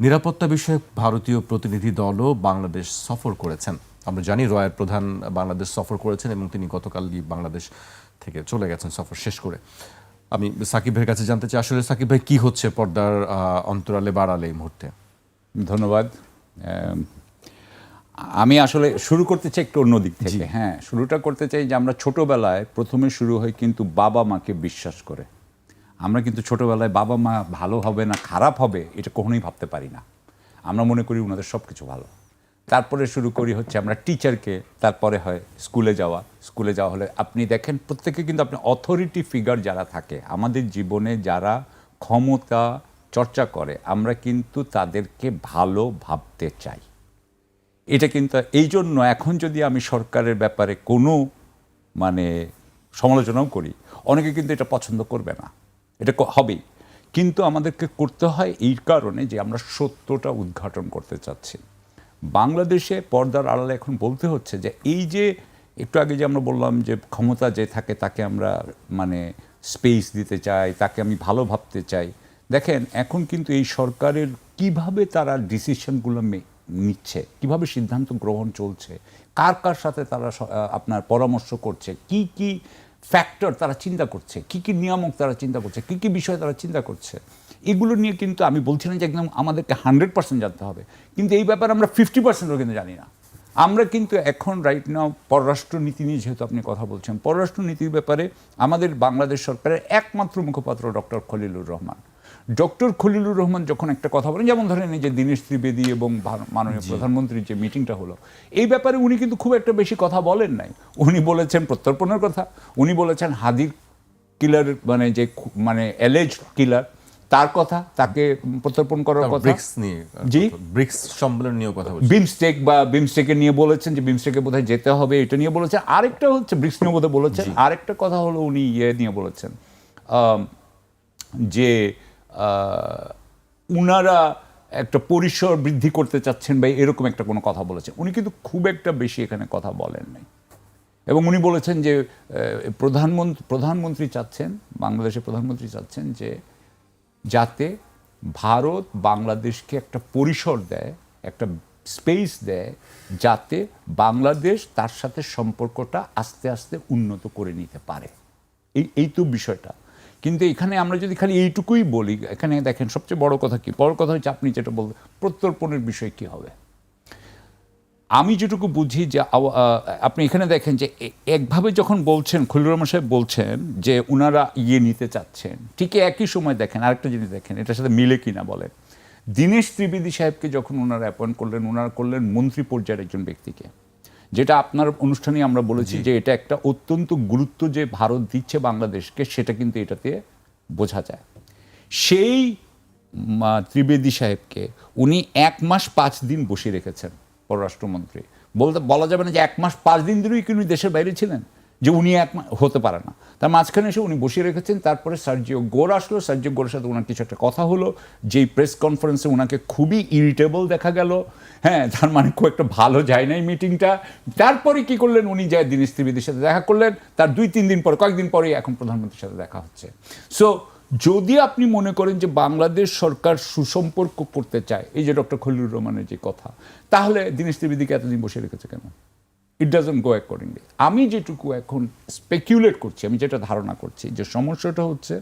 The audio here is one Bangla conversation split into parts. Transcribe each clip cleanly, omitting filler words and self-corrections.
নিরাপত্তা বিষয়ক ভারতীয় প্রতিনিধি দলও বাংলাদেশ সফর করেছেন। আমরা জানি রয়ের প্রধান বাংলাদেশ সফর করেছেন এবং তিনি গতকালই বাংলাদেশ থেকে চলে গেছেন সফর শেষ করে। আমি সাকিব ভাইয়ের কাছে জানতে চাই, আসলে সাকিব ভাই কি হচ্ছে পর্দার অন্তরালে বাড়ালে এই মুহূর্তে? ধন্যবাদ। আমি আসলে শুরু করতে চাই একটু অন্য দিক থেকে। হ্যাঁ, শুরুটা করতে চাই যে আমরা ছোটবেলায় প্রথমে শুরু হয় কিন্তু বাবা মাকে বিশ্বাস করে। আমরা কিন্তু ছোটবেলায় বাবা মা ভালো হবে না খারাপ হবে এটা কখনোই ভাবতে পারি না। আমরা মনে করি ওনাদের সব কিছু ভালো। তারপরে শুরু করি হচ্ছে আমরা টিচারকে, তারপরে হয় স্কুলে যাওয়া হলে আপনি দেখেন প্রত্যেকে কিন্তু আপনি অথরিটি ফিগার যারা থাকে আমাদের জীবনে, যারা ক্ষমতা চর্চা করে, আমরা কিন্তু তাদেরকে ভালো ভাবতে চাই। এটা কিন্তু এই জন্য এখন যদি আমি সরকারের ব্যাপারে কোনো সমালোচনাও করি, অনেকে কিন্তু এটা পছন্দ করবে না, এটা হবেই, কিন্তু আমাদেরকে করতে হয় এই কারণে যে আমরা সত্যটা উদ্ঘাটন করতে চাচ্ছি। বাংলাদেশে পর্দার আড়ালে এখন বলতে হচ্ছে যে এই যে একটু আগে যে আমরা বললাম যে ক্ষমতা যে থাকে তাকে আমরা স্পেস দিতে চাই, তাকে আমি ভালো ভাবতে চাই। দেখেন এখন কিন্তু এই সরকারের কিভাবে তারা ডিসিশনগুলো নিচ্ছে, কিভাবে সিদ্ধান্ত গ্রহণ চলছে, কার কার সাথে তারা আপনার পরামর্শ করছে, কি কি ফ্যাক্টর তারা চিন্তা করছে, কি কি নিয়ামক তারা চিন্তা করছে, কি কি বিষয় তারা চিন্তা করছে, এগুলো নিয়ে কিন্তু আমি বলছি না যে একদম আমাদেরকে 100% জানতে হবে, কিন্তু এই ব্যাপারে আমরা 50%ও কিন্তু জানি না। আমরা কিন্তু এখন রাইট নাও পররাষ্ট্রনীতি নিয়ে যেহেতু আপনি কথা বলছেন, পররাষ্ট্রনীতির ব্যাপারে আমাদের বাংলাদেশ সরকারের একমাত্র মুখপাত্র ডক্টর খলিলুর রহমান। ডক্টর খলিলুর রহমান যখন একটা কথা বলেন, যেমন ধরেন এই যে দীনেশ ত্রিবেদী এবং মাননীয় প্রধানমন্ত্রীর যে মিটিংটা হলো, এই ব্যাপারে উনি কিন্তু খুব একটা বেশি কথা বলেন নাই। উনি বলেছেন প্রত্যর্পণের কথা, উনি বলেছেন হাদির কিলার যে এলেজ কিলার তার কথা, তাকে প্রত্যর্পণ করার কথা, ব্রিক্স নিয়ে, জি ব্রিক্স সম্মেলন নিয়ে কথা বলছেন, বিমস্টেকের নিয়ে বলেছেন যে বিমস্টেকে বোধহয় যেতে হবে, এটা নিয়ে বলেছেন। আরেকটা হচ্ছে ব্রিক্স নিয়ে বোধহয় বলেছেন, আরেকটা কথা হলো উনি নিয়ে বলেছেন যে উনারা একটা পরিসর বৃদ্ধি করতে চাচ্ছেন বা এরকম একটা কোনো কথা বলেছেন। উনি কিন্তু খুব একটা বেশি এখানে কথা বলেন নাই, এবং উনি বলেছেন যে প্রধানমন্ত্রী চাচ্ছেন, বাংলাদেশের প্রধানমন্ত্রী চাচ্ছেন যে যাতে ভারত বাংলাদেশকে একটা পরিসর দেয়, একটা স্পেস দেয়, যাতে বাংলাদেশ তার সাথে সম্পর্কটা আস্তে আস্তে উন্নত করে নিতে পারে। এই তো বিষয়টা। কিন্তু এখানে আমরা যদি খালি এইটুকুই বলি, এখানে দেখেন সবচেয়ে বড় কথা কি, বড় কথা হচ্ছে আপনি যেটা বলবেন প্রত্যর্পণের বিষয় কি হবে। আমি যেটুকু বুঝি যে আপনি এখানে দেখেন যে একভাবে যখন বলছেন, খলিলুর রহমান সাহেব বলছেন যে উনারা নিতে চাচ্ছেন, ঠিক একই সময় দেখেন আরেকটা জিনিস দেখেন, এটার সাথে মিলে কিনা বলেন। দীনেশ ত্রিবেদী সাহেবকে যখন ওনারা অ্যাপয়েন্ট করলেন, ওনারা করলেন মন্ত্রী পর্যায়ের একজন ব্যক্তিকে, যেটা আপনার অনুষ্ঠানে আমরা বলেছি যে এটা একটা অত্যন্ত গুরুত্ব যে ভারত দিচ্ছে বাংলাদেশকে, সেটা কিন্তু এটাতে বোঝা যায়। সেই ত্রিবেদী সাহেবকে উনি 1 মাস 5 দিন বসিয়ে রেখেছেন পররাষ্ট্রমন্ত্রী। বলা যাবে না যে 1 মাস 5 দিন ধরেই কি উনি দেশের বাইরে ছিলেন, যে উনি হতে পারে না। তার মাঝখানে এসে উনি বসিয়ে রেখেছেন। তারপরে সার্জিও গোর আসলো, সার্জিও গোরের সাথে ওনার কিছু একটা কথা হলো, যেই প্রেস কনফারেন্সে ওনাকে খুবই ইরিটেবল দেখা গেল। হ্যাঁ, তার খুব একটা ভালো যায় নাই মিটিংটা। তারপরে কি করলেন, উনি যায় দীনেশ ত্রিবেদীর সাথে দেখা করলেন, তার 2-3 দিন পর, কয়েকদিন পরেই এখন প্রধানমন্ত্রীর সাথে দেখা হচ্ছে। সো যদি আপনি মনে করেন যে বাংলাদেশ সরকার সুসম্পর্ক করতে চায়, এই যে ডক্টর খলিলুর রহমানের যে কথা, তাহলে দীনেশ ত্রিবেদীকে এতদিন বসে রেখেছে কেন? It doesn't go accordingly. আমি যেটুকু এখন স্পেকুলেট করছি, আমি যেটা ধারণা করছি যে সমস্যাটা হচ্ছে,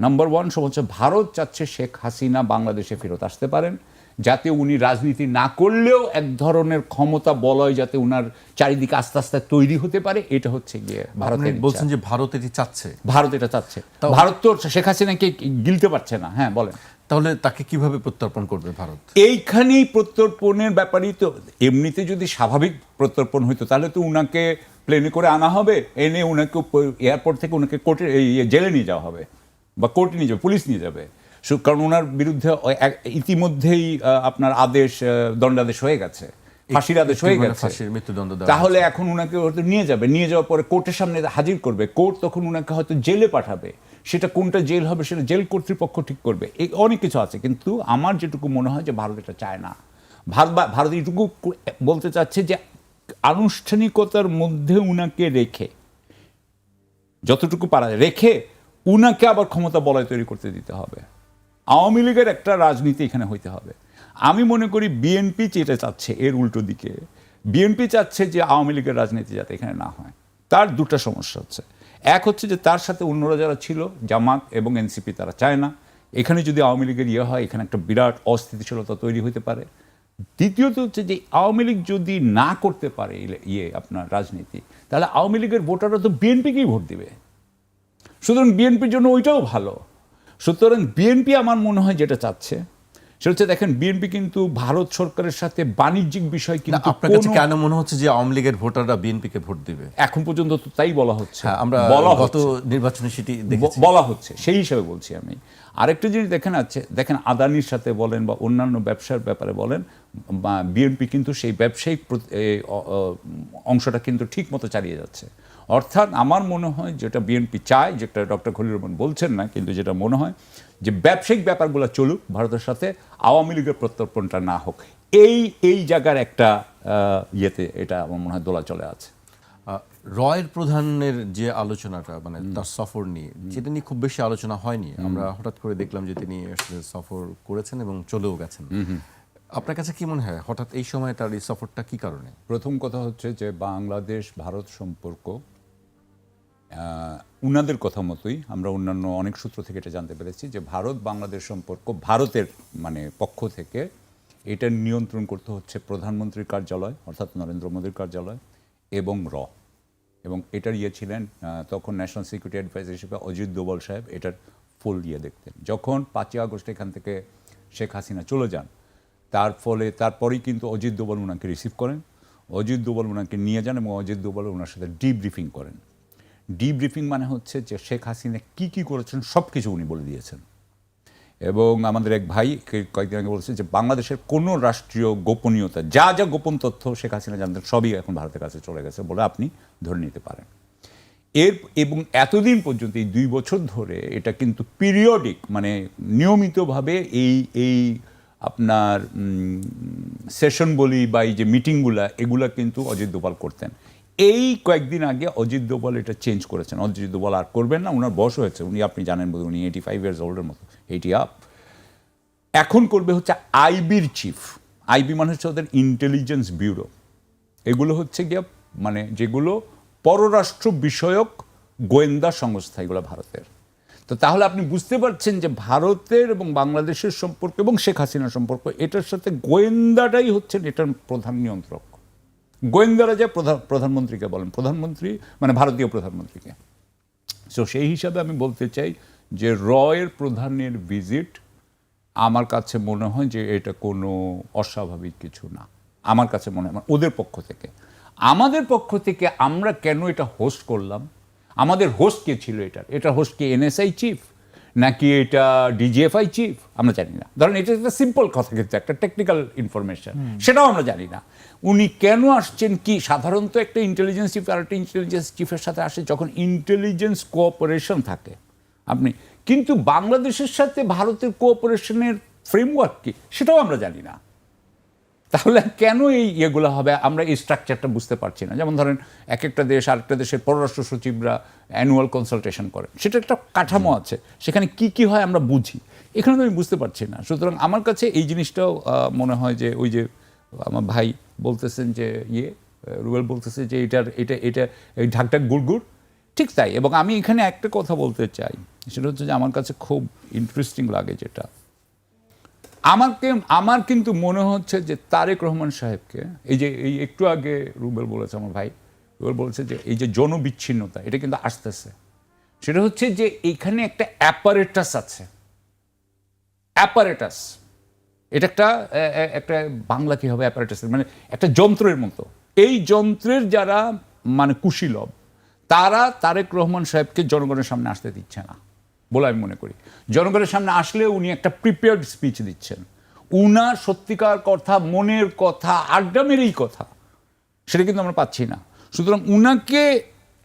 নাম্বার 1 সমস্যা, ভারত চাচ্ছে শেখ হাসিনা বাংলাদেশে ফেরত আসতে পারেন, যাতে উনি রাজনীতি না করলেও এক ধরনের ক্ষমতা বলয় যাতে উনার চারিদিকে আস্তে আস্তে তৈরি হতে পারে। এটা হচ্ছে গিয়ে ভারতের বলছেন যে ভারত এটি চাচ্ছে, ভারত এটা চাচ্ছে। ভারত তো শেখ হাসিনাকে গিলতে পারছে না। হ্যাঁ বলেন, তাহলে তাকে কিভাবে প্রত্যর্পণ করবে ভারত? এইখানেই প্রত্যর্পণের ব্যাপারই তো। এমনিতে যদি স্বাভাবিক প্রত্যর্পণ হইতো তাহলে তো উনাকে প্লেনে করে আনা হবে, এনে উনাকে এয়ারপোর্ট থেকে উনাকে কোর্টে জেলে নিয়ে যাওয়া হবে বা কোর্টে নিয়ে যাবে, পুলিশ নিয়ে যাবে। কারণ ওনার বিরুদ্ধে ইতিমধ্যেই আপনার দণ্ডাদেশ হয়ে গেছে, ফাঁসির আদেশ হয়ে গেছে, মৃত্যুদণ্ড। তাহলে এখন উনাকে নিয়ে যাবে, নিয়ে যাওয়ার পরে কোর্টের সামনে হাজির করবে, কোর্ট তখন উনাকে হয়তো জেলে পাঠাবে। সেটা কোনটা জেল হবে সেটা জেল কর্তৃপক্ষ ঠিক করবে। এই অনেক কিছু আছে, কিন্তু আমার যেটুকু মনে হয় যে ভারত এটা চায় না। ভারত এইটুকু বলতে চাচ্ছে যে আনুষ্ঠানিকতার মধ্যে উনাকে রেখে, যতটুকু পারা যায় রেখে, উনাকে আবার ক্ষমতা বলয় তৈরি করতে দিতে হবে। আওয়ামী লীগের একটা রাজনীতি এখানে হইতে হবে। আমি মনে করি বিএনপি যেটা চাচ্ছে এর উল্টো দিকে, বিএনপি চাচ্ছে যে আওয়ামী লীগের রাজনীতি যাতে এখানে না হয়। তার দুটো সমস্যা হচ্ছে, এক হচ্ছে যে তার সাথে অন্যরা যারা ছিল জামাত এবং এনসিপি তারা চায় না এখানে যদি আওয়ামী লীগের হয় এখানে একটা বিরাট অস্থিতিশীলতা তৈরি হতে পারে। দ্বিতীয়ত হচ্ছে যে আওয়ামী লীগ যদি না করতে পারে আপনার রাজনীতি, তাহলে আওয়ামী লীগের ভোটাররা তো বিএনপিকেই ভোট দিবে। সুতরাং বিএনপির জন্য ওইটাও ভালো। সুতরাং বিএনপি আমার মনে হয় যেটা চাচ্ছে সেটা হচ্ছে, দেখেন বিএনপি কিন্তু ভারত সরকারের সাথে বাণিজ্যিক বিষয় কিন্তু আপনার কাছে কেন মনে হচ্ছে যে আওয়ামী লীগের ভোটাররা বিএনপিকে ভোট দিবে? এখন পর্যন্ত তো তাই বলা হচ্ছে। আমরা গত নির্বাচনে সেটি দেখেছি, বলা হচ্ছে, সেই হিসাবে বলছি আমি। আরেকটা জিনিস দেখেন আদানির সাথে বলেন বা অন্যান্য ব্যবসার ব্যাপারে বলেন, বিএনপি কিন্তু সেই ব্যবসায়িক অংশটা কিন্তু ঠিক মতো চালিয়ে যাচ্ছে। অর্থাৎ আমার মনে হয় যেটা বিএনপি চায়, যেটা ডক্টর খলিল রহমান বলছেন না, কিন্তু যেটা মনে হয় যে ব্যবসায়িক ব্যাপারগুলো চলুক ভারতের সাথে, আওয়ামী লীগের প্রত্যর্পণটা না হোক, এই জায়গার একটা এটা আমার মনে হয় দোলাচলে আছে। রয়ের প্রধানের যে আলোচনাটা, মানে তার সফর নিয়ে, যেটা নিয়ে খুব বেশি আলোচনা হয়নি। আমরা হঠাৎ করে দেখলাম যে তিনি সফর করেছেন এবং চলেও গেছেন। আপনার কাছে কি মনে হয় হঠাৎ এই সময় তার এই সফরটা কি কারণে? প্রথম কথা হচ্ছে যে বাংলাদেশ ভারত সম্পর্ক উনাদের কথা মতোই আমরা অন্যান্য অনেক সূত্র থেকে এটা জানতে পেরেছি যে ভারত বাংলাদেশ সম্পর্ক ভারতের পক্ষ থেকে এটা নিয়ন্ত্রণ করতে হচ্ছে প্রধানমন্ত্রীর কার্যালয় অর্থাৎ নরেন্দ্র মোদীর কার্যালয় এবং এটার ছিলেন তখন ন্যাশনাল সিকিউরিটি অ্যাডভাইজার হিসেবে অজিত দোভাল সাহেব এটার ফুল দেখতেন। যখন 5ই আগস্ট এখান থেকে শেখ হাসিনা চলে যান, তারপরেই কিন্তু অজিত দোভাল ওনাকে রিসিভ করেন, অজিত দোভাল ওনাকে নিয়ে যান এবং অজিত দোভাল ওনার সাথে ডিব্রিফিং করেন। ডিব্রিফিং মানে হচ্ছে যে শেখ হাসিনা কি করেছেন সব কিছু উনি বলে দিয়েছেন। এবং আমাদের এক ভাই কয়েকদিন আগে বলছে যে বাংলাদেশের কোনো রাষ্ট্রীয় গোপনীয়তা যা গোপন তথ্য শেখ হাসিনা জানতেন সবই এখন ভারতের কাছে চলে গেছে বলে আপনি ধরে নিতে পারেন। এবং এতদিন পর্যন্ত এই 2 বছর ধরে এটা কিন্তু পিরিয়ডিক নিয়মিতভাবে এই আপনার সেশন বলি বা এই যে মিটিংগুলা এগুলা কিন্তু অজিত দোভাল করতেন। এই কয়েকদিন আগে অজিত দোভাল এটা চেঞ্জ করেছেন। অজিত দোভাল আর করবেন না, ওনার বয়স হয়েছে, আপনি জানেন বোধ উনি 85 ইয়ার্স ওল্ডের মতো, 80 আপ। এখন করবে হচ্ছে আইবির চিফ। আইবি মানে হচ্ছে ওদের ইন্টেলিজেন্স ব্যুরো। এগুলো হচ্ছে গিয়ে যেগুলো পররাষ্ট্র বিষয়ক গোয়েন্দা সংস্থা এগুলো ভারতের। তো তাহলে আপনি বুঝতে পারছেন যে ভারতের এবং বাংলাদেশের সম্পর্ক এবং শেখ হাসিনার সম্পর্ক এটার সাথে গোয়েন্দাটাই হচ্ছেন এটার প্রধান নিয়ন্ত্রক। গোয়েন্দারা যে প্রধানমন্ত্রীকে বলেন, প্রধানমন্ত্রী ভারতীয় প্রধানমন্ত্রীকে। সো সেই হিসাবে আমি বলতে চাই যে রয়ের প্রধানের ভিজিট আমার কাছে মনে হয় যে এটা কোনো অস্বাভাবিক কিছু না। আমার কাছে মনে হয় ওদের পক্ষ থেকে। আমাদের পক্ষ থেকে আমরা কেন এটা হোস্ট করলাম, আমাদের হোস্ট কে ছিল, এটা হোস্ট কি এনএসআই চিফ নাকি এটা ডিজিএফআই চিফ, আমরা জানি না। ধরেন এটা একটা সিম্পল কথা, কিন্তু একটা টেকনিক্যাল ইনফরমেশন, সেটাও আমরা জানি না। উনি কেন আসছেন, কি সাধারণত একটা ইন্টেলিজেন্স চিফ আর একটা ইন্টেলিজেন্স চিফের সাথে আসে যখন ইন্টেলিজেন্স কোঅপারেশন থাকে কিন্তু বাংলাদেশের সাথে ভারতের কোঅপারেশনের ফ্রেমওয়ার্ক কি সেটাও আমরা জানি না। তাহলে কেন এগুলো হবে আমরা এই স্ট্রাকচারটা বুঝতে পারছি না। যেমন ধরেন এক একটা দেশ আরেকটা দেশের পররাষ্ট্র সচিবরা অ্যানুয়াল কনসালটেশন করেন, সেটা একটা কাঠামো আছে, সেখানে কি হয় আমরা বুঝি, এখানে তো আমি বুঝতে পারছি না। সুতরাং আমার কাছে এই জিনিসটাও মনে হয় যে ওই যে আমার ভাই বলতেছেন যে রুবেল বলতেছে যে এটা এই ঢাকঢাক গুড়গুড়, ঠিক তাই। এবং আমি এখানে একটা কথা বলতে চাই, সেটা হচ্ছে যে আমার কাছে খুব ইন্টারেস্টিং লাগে যেটা আমার কিন্তু মনে হচ্ছে যে তারেক রহমান সাহেবকে এই একটু আগে রুবেল বলেছে, আমার ভাই রুবেল বলেছে যে এই যে জনবিচ্ছিন্নতা এটা কিন্তু আসতেছে, সেটা হচ্ছে যে এইখানে একটা অ্যাপারেটাস আছে। অ্যাপারেটাস এটা একটা বাংলা কি হবে অ্যাপারেটাস, একটা যন্ত্রের মতো। এই যন্ত্রের যারা কুশীলব তারা তারেক রহমান সাহেবকে জনগণের সামনে আসতে দিচ্ছে না বলে আমি মনে করি। জনগণের সামনে আসলে উনি একটা প্রিপেয়ার্ড স্পিচ দিচ্ছেন, উনার সত্যিকার কথা, মনের কথা, আড্ডা মেরেই কথা, সেটা কিন্তু আমরা পাচ্ছি না। সুতরাং উনাকে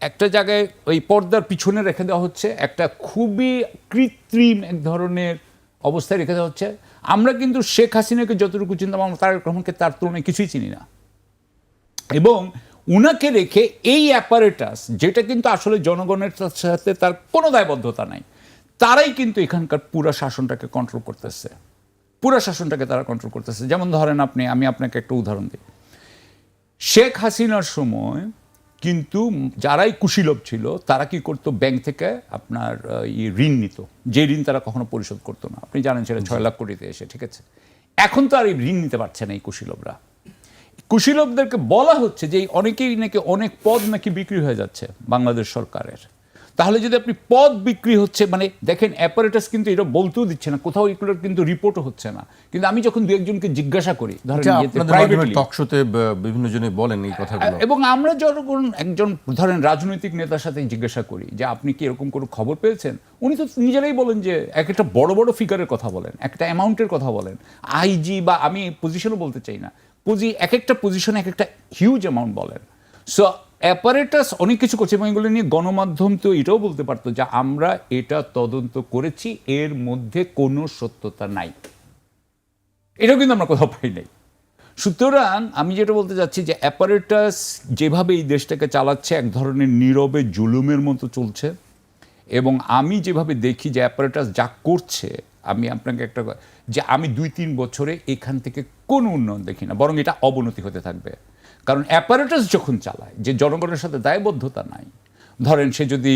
একটা জায়গায় ওই পর্দার পিছনে রেখে দেওয়া হচ্ছে, একটা খুবই কৃত্রিম এক ধরনের অবস্থায় রেখে দেওয়া হচ্ছে। আমরা কিন্তু শেখ হাসিনাকে যতটুকু চিন্তা আমরা তারেক রহমানকে তার তুলনায় কিছুই চিনি না। এবং উনাকে রেখে এই অ্যাপারেটাস, যেটা কিন্তু আসলে জনগণের সাথে তার কোনো দায়বদ্ধতা নাই, তারাই কিন্তু এখানকার পুরা শাসনটাকে কন্ট্রোল করতেছে, পুরা শাসনটাকে তারা কন্ট্রোল করতেছে। যেমন ধরেন আমি আপনাকে একটা উদাহরণ দিই। শেখ হাসিনার সময় কিন্তু যারাই কুশীলভ ছিল তারা কি করতো, ব্যাংক থেকে আপনার ঋণ নিত, যে ঋণ তারা কখনো পরিশোধ করতো না। আপনি জানেন সেটা 6 লাখ কোটিতে এসে, ঠিক আছে। এখন তো আর এই ঋণ নিতে পারছে না এই কুশীলভরা। কুশীলভদেরকে বলা হচ্ছে যে অনেকেই নাকি অনেক পদ নাকি বিক্রি হয়ে যাচ্ছে বাংলাদেশ সরকারের। তাহলে যদি আপনি পদ বিক্রি হচ্ছে, মানে দেখেন অ্যাপারেটাস কিন্তু এটা বলতেও দিচ্ছে না, কোথাও এগুলোর কিন্তু রিপোর্টও হচ্ছে না। কিন্তু আমি যখন দু একজনকে জিজ্ঞাসা করি, ধরেন প্রাইভেটলি টক শোতে বিভিন্ন জনে বলেন এই কথাগুলো, এবং আমরা যখন একজন ধরেন রাজনৈতিক নেতার সাথে জিজ্ঞাসা করি যে আপনি কি এরকম কোনো খবর পেয়েছেন, উনি তো নিজেরাই বলেন যে একটা বড় বড় ফিগারের কথা বলেন, একটা অ্যামাউন্টের কথা বলেন, আইজি বা আমি পজিশনও বলতে চাই না, এক একটা পজিশনে এক একটা হিউজ অ্যামাউন্ট বলেন। সো অ্যাপারেটাস অনেক কিছু করছে এবং এগুলো নিয়ে গণমাধ্যম তো এটাও বলতে পারতো যে আমরা এটা তদন্ত করেছি, এর মধ্যে কোনো সত্যতা নাই। এটাও কিন্তু আমরা কোথাও পাই নাই। সুতরাং আমি যেটা বলতে চাচ্ছি যে অ্যাপারেটাস যেভাবে এই দেশটাকে চালাচ্ছে এক ধরনের নীরবে জুলুমের মতো চলছে, এবং আমি যেভাবে দেখি যে অ্যাপারেটাস যা করছে, আমি আপনাকে একটা যে আমি 2-3 বছরে এখান থেকে কোনো উন্নয়ন দেখি না, বরং এটা অবনতি হতে থাকবে। কারণ অ্যাপারেটাস যখন চালায়, যে জনগণের সাথে দায়বদ্ধতা নাই, ধরেন সে যদি,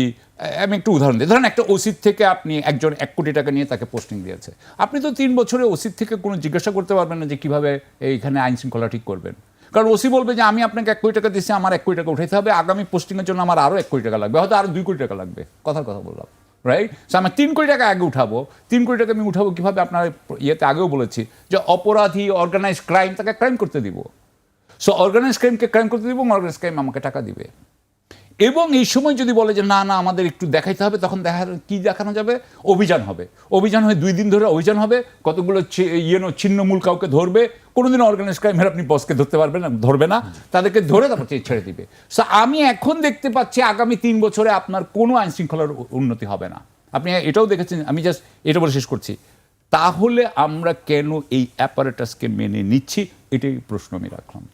আমি একটু উদাহরণ দিই, ধরেন একটা ওসির থেকে আপনি একজন 1 কোটি টাকা নিয়ে তাকে পোস্টিং দিয়েছে, আপনি তো 3 বছরে ওসির থেকে কোনো জিজ্ঞাসা করতে পারবেন না যে কীভাবে এইখানে আইন শৃঙ্খলা ঠিক করবেন। কারণ ওসি বলবে যে আমি আপনাকে 1 কোটি টাকা দিচ্ছি, আমার 1 কোটি টাকা উঠাইতে হবে, আগামী পোস্টিংয়ের জন্য আমার আরও 1 কোটি টাকা লাগবে, হয়তো আরও 2 কোটি টাকা লাগবে, কথার কথা বললাম, রাইট। সো আমি 3 কোটি টাকা আগে উঠাবো, 3 কোটি টাকা আমি উঠাবো কীভাবে, আপনার ইয়েতে আগেও বলেছি যে অপরাধী অর্গানাইজ ক্রাইম, তাকে ক্রাইম করতে দিব। সো অর্গানাইজ ক্রাইমকে ক্রাইম করতে দিব, অর্গানাইজ ক্রাইম আমাকে টাকা দিবে। এবং এই সময় যদি বলে যে না না আমাদের একটু দেখাইতে হবে, তখন কি দেখানো যাবে, অভিযান হবে। অভিযান হয়ে 2 দিন ধরে অভিযান হবে, কতগুলো ছিন্নমূল কাউকে ধরবে, কোনোদিন অর্গানাইজ ক্রাইমের আপনি বসকে ধরতে পারবেন না, ধরবে না, তাদেরকে ধরে তারপর ছেড়ে দিবে। সো আমি এখন দেখতে পাচ্ছি আগামী 3 বছরে আপনার কোনো আইন শৃঙ্খলার উন্নতি হবে না। আপনি এটাও দেখেছেন, আমি জাস্ট এটা বলে শেষ করছি। তাহলে আমরা কেন এই অ্যাপারেটাসকে মেনে নিচ্ছি, এটাই প্রশ্ন আমি রাখলাম।